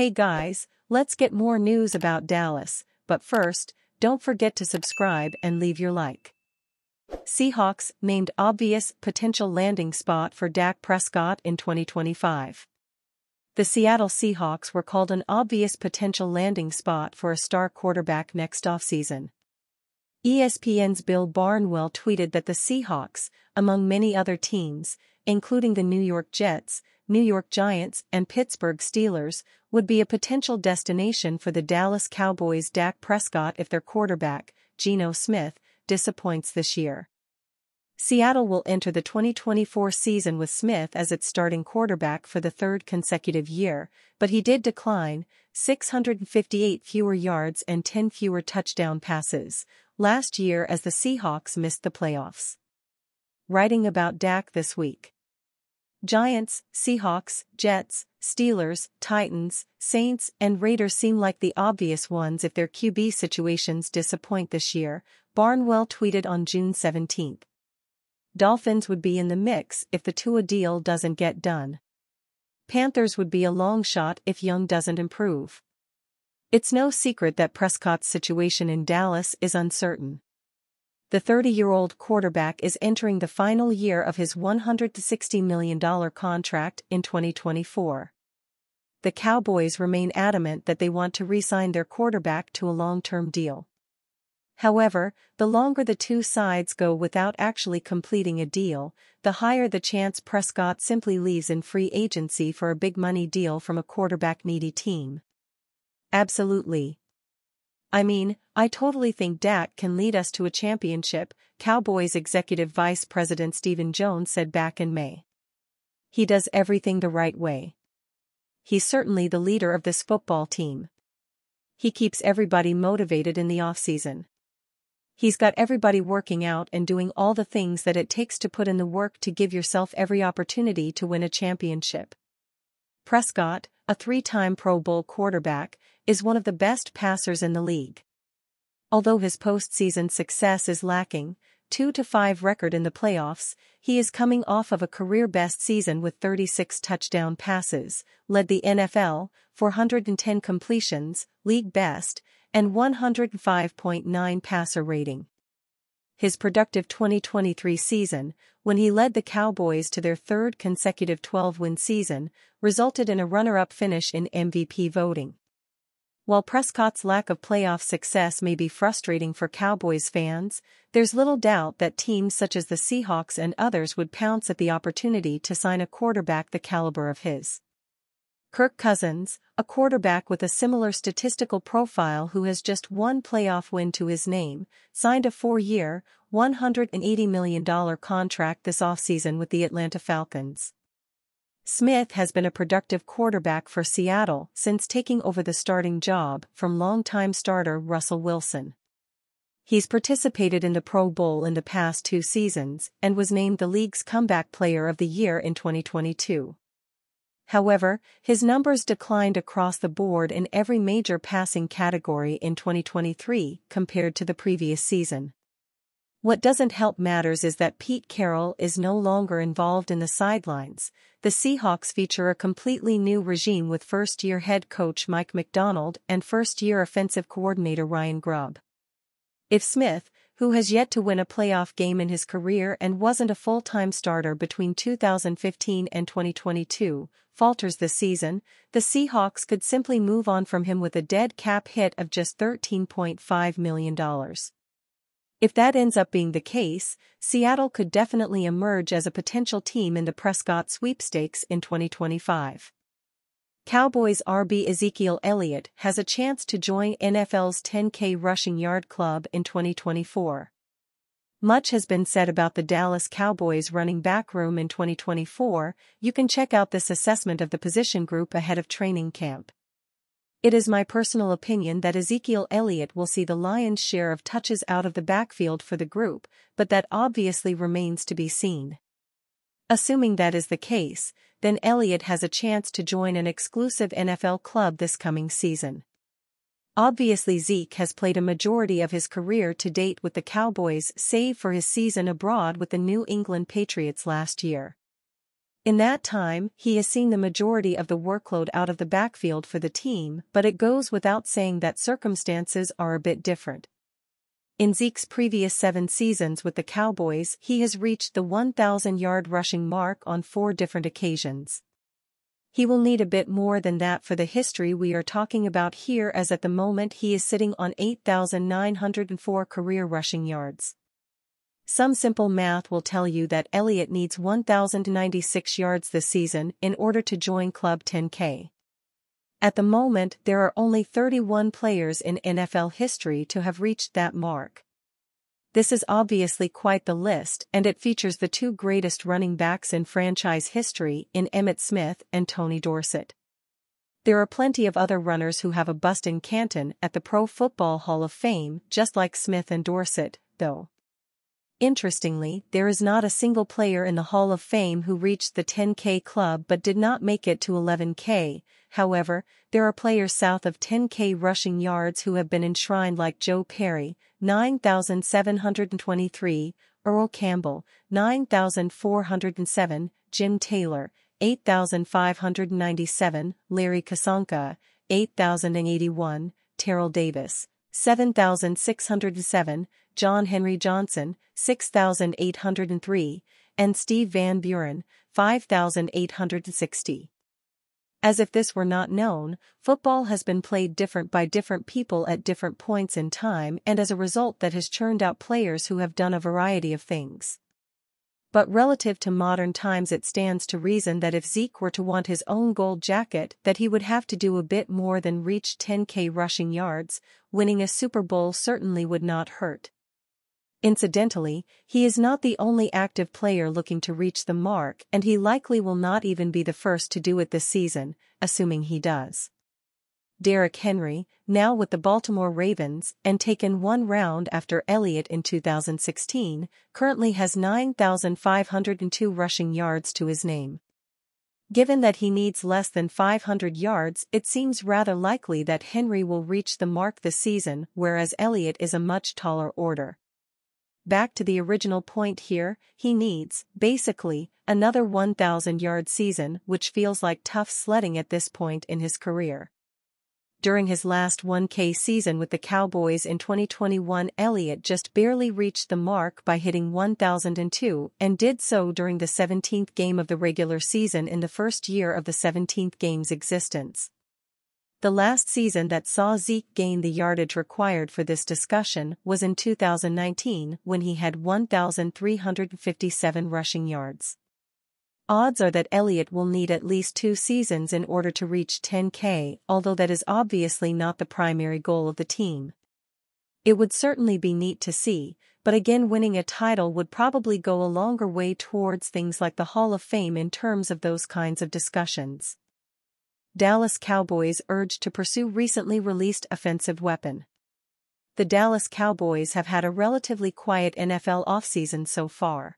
Hey guys, let's get more news about Dallas, but first, don't forget to subscribe and leave your like. Seahawks named obvious potential landing spot for Dak Prescott in 2025. The Seattle Seahawks were called an obvious potential landing spot for a star quarterback next offseason. ESPN's Bill Barnwell tweeted that the Seahawks, among many other teams, including the New York Jets, New York Giants, and Pittsburgh Steelers, would be a potential destination for the Dallas Cowboys' Dak Prescott if their quarterback, Geno Smith, disappoints this year. Seattle will enter the 2024 season with Smith as its starting quarterback for the third consecutive year, but he did decline, 658 fewer yards and 10 fewer touchdown passes, last year as the Seahawks missed the playoffs. Writing about Dak this week. Giants, Seahawks, Jets, Steelers, Titans, Saints, and Raiders seem like the obvious ones if their QB situations disappoint this year, Barnwell tweeted on June 17. Dolphins would be in the mix if the Tua deal doesn't get done. Panthers would be a long shot if Young doesn't improve. It's no secret that Prescott's situation in Dallas is uncertain. The 30-year-old quarterback is entering the final year of his $160 million contract in 2024. The Cowboys remain adamant that they want to re-sign their quarterback to a long-term deal. However, the longer the two sides go without actually completing a deal, the higher the chance Prescott simply leaves in free agency for a big money deal from a quarterback-needy team. Absolutely. I totally think Dak can lead us to a championship, Cowboys Executive Vice President Stephen Jones said back in May. He does everything the right way. He's certainly the leader of this football team. He keeps everybody motivated in the offseason. He's got everybody working out and doing all the things that it takes to put in the work to give yourself every opportunity to win a championship. Prescott, a three-time Pro Bowl quarterback, is one of the best passers in the league. Although his postseason success is lacking, 2-5 record in the playoffs, he is coming off of a career-best season with 36 touchdown passes, led the NFL, 410 completions, league best, and 105.9 passer rating. His productive 2023 season, when he led the Cowboys to their third consecutive 12-win season, resulted in a runner-up finish in MVP voting. While Prescott's lack of playoff success may be frustrating for Cowboys fans, there's little doubt that teams such as the Seahawks and others would pounce at the opportunity to sign a quarterback the caliber of his. Kirk Cousins, a quarterback with a similar statistical profile who has just one playoff win to his name, signed a 4-year, $180 million contract this offseason with the Atlanta Falcons. Smith has been a productive quarterback for Seattle since taking over the starting job from longtime starter Russell Wilson. He's participated in the Pro Bowl in the past 2 seasons and was named the league's Comeback Player of the Year in 2022. However, his numbers declined across the board in every major passing category in 2023 compared to the previous season. What doesn't help matters is that Pete Carroll is no longer involved in the sidelines. The Seahawks feature a completely new regime with first-year head coach Mike Macdonald and first-year offensive coordinator Ryan Grubb. If Smith, who has yet to win a playoff game in his career and wasn't a full-time starter between 2015 and 2022, falters this season, the Seahawks could simply move on from him with a dead cap hit of just $13.5 million. If that ends up being the case, Seattle could definitely emerge as a potential team in the Prescott sweepstakes in 2025. Cowboys RB Ezekiel Elliott has a chance to join NFL's 10K rushing yard club in 2024. Much has been said about the Dallas Cowboys running back room in 2024. You can check out this assessment of the position group ahead of training camp. It is my personal opinion that Ezekiel Elliott will see the lion's share of touches out of the backfield for the group, but that obviously remains to be seen. Assuming that is the case, then Elliott has a chance to join an exclusive NFL club this coming season. Obviously Zeke has played a majority of his career to date with the Cowboys save for his season abroad with the New England Patriots last year. In that time, he has seen the majority of the workload out of the backfield for the team, but it goes without saying that circumstances are a bit different. In Zeke's previous 7 seasons with the Cowboys, he has reached the 1,000-yard rushing mark on 4 different occasions. He will need a bit more than that for the history we are talking about here, as at the moment he is sitting on 8,904 career rushing yards. Some simple math will tell you that Elliott needs 1,096 yards this season in order to join Club 10K. At the moment, there are only 31 players in NFL history to have reached that mark. This is obviously quite the list, and it features the 2 greatest running backs in franchise history in Emmitt Smith and Tony Dorsett. There are plenty of other runners who have a bust in Canton at the Pro Football Hall of Fame, just like Smith and Dorsett, though. Interestingly, there is not a single player in the Hall of Fame who reached the 10K club but did not make it to 11K. However, there are players south of 10K rushing yards who have been enshrined, like Joe Perry, 9,723, Earl Campbell, 9,407, Jim Taylor, 8,597, Larry Kasonka, 8,081, Terrell Davis, 7,607, John Henry Johnson, 6,803, and Steve Van Buren, 5,860. As if this were not known, football has been played different by different people at different points in time, and as a result that has churned out players who have done a variety of things. But relative to modern times, it stands to reason that if Zeke were to want his own gold jacket, that he would have to do a bit more than reach 10K rushing yards. Winning a Super Bowl certainly would not hurt. Incidentally, he is not the only active player looking to reach the mark, and he likely will not even be the first to do it this season, assuming he does. Derrick Henry, now with the Baltimore Ravens and taken 1 round after Elliott in 2016, currently has 9,502 rushing yards to his name. Given that he needs less than 500 yards, it seems rather likely that Henry will reach the mark this season, whereas Elliott is a much taller order. Back to the original point here, he needs, basically, another 1,000-yard season, which feels like tough sledding at this point in his career. During his last 1K season with the Cowboys in 2021, Elliott just barely reached the mark by hitting 1,002, and did so during the 17th game of the regular season in the first year of the 17th game's existence. The last season that saw Zeke gain the yardage required for this discussion was in 2019, when he had 1,357 rushing yards. Odds are that Elliott will need at least 2 seasons in order to reach 10K, although that is obviously not the primary goal of the team. It would certainly be neat to see, but again, winning a title would probably go a longer way towards things like the Hall of Fame in terms of those kinds of discussions. Dallas Cowboys urged to pursue recently released offensive weapon. The Dallas Cowboys have had a relatively quiet NFL offseason so far.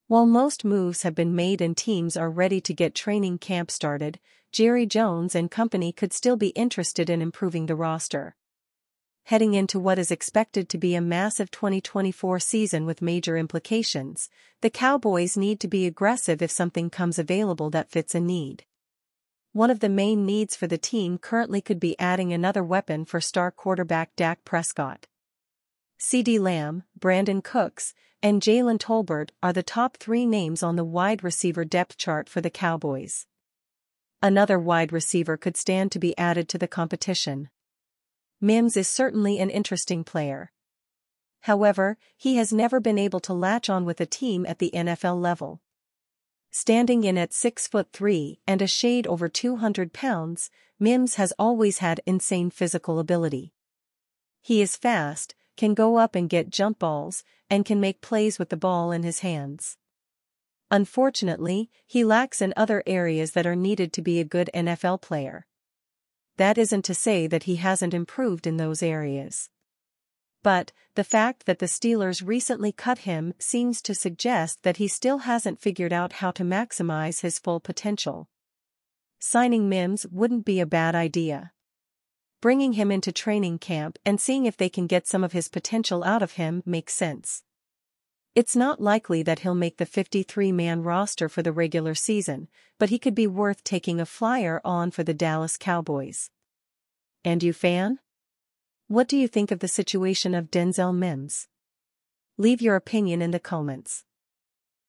While most moves have been made and teams are ready to get training camp started, Jerry Jones and company could still be interested in improving the roster. Heading into what is expected to be a massive 2024 season with major implications, the Cowboys need to be aggressive if something comes available that fits a need. One of the main needs for the team currently could be adding another weapon for star quarterback Dak Prescott. CeeDee Lamb, Brandon Cooks, and Jalen Tolbert are the top 3 names on the wide receiver depth chart for the Cowboys. Another wide receiver could stand to be added to the competition. Mims is certainly an interesting player. However, he has never been able to latch on with a team at the NFL level. Standing in at 6'3" and a shade over 200 pounds, Mims has always had insane physical ability. He is fast, can go up and get jump balls, and can make plays with the ball in his hands. Unfortunately, he lacks in other areas that are needed to be a good NFL player. That isn't to say that he hasn't improved in those areas. But, the fact that the Steelers recently cut him seems to suggest that he still hasn't figured out how to maximize his full potential. Signing Mims wouldn't be a bad idea. Bringing him into training camp and seeing if they can get some of his potential out of him makes sense. It's not likely that he'll make the 53-man roster for the regular season, but he could be worth taking a flyer on for the Dallas Cowboys. And you, fan? What do you think of the situation of Denzel Mims? Leave your opinion in the comments.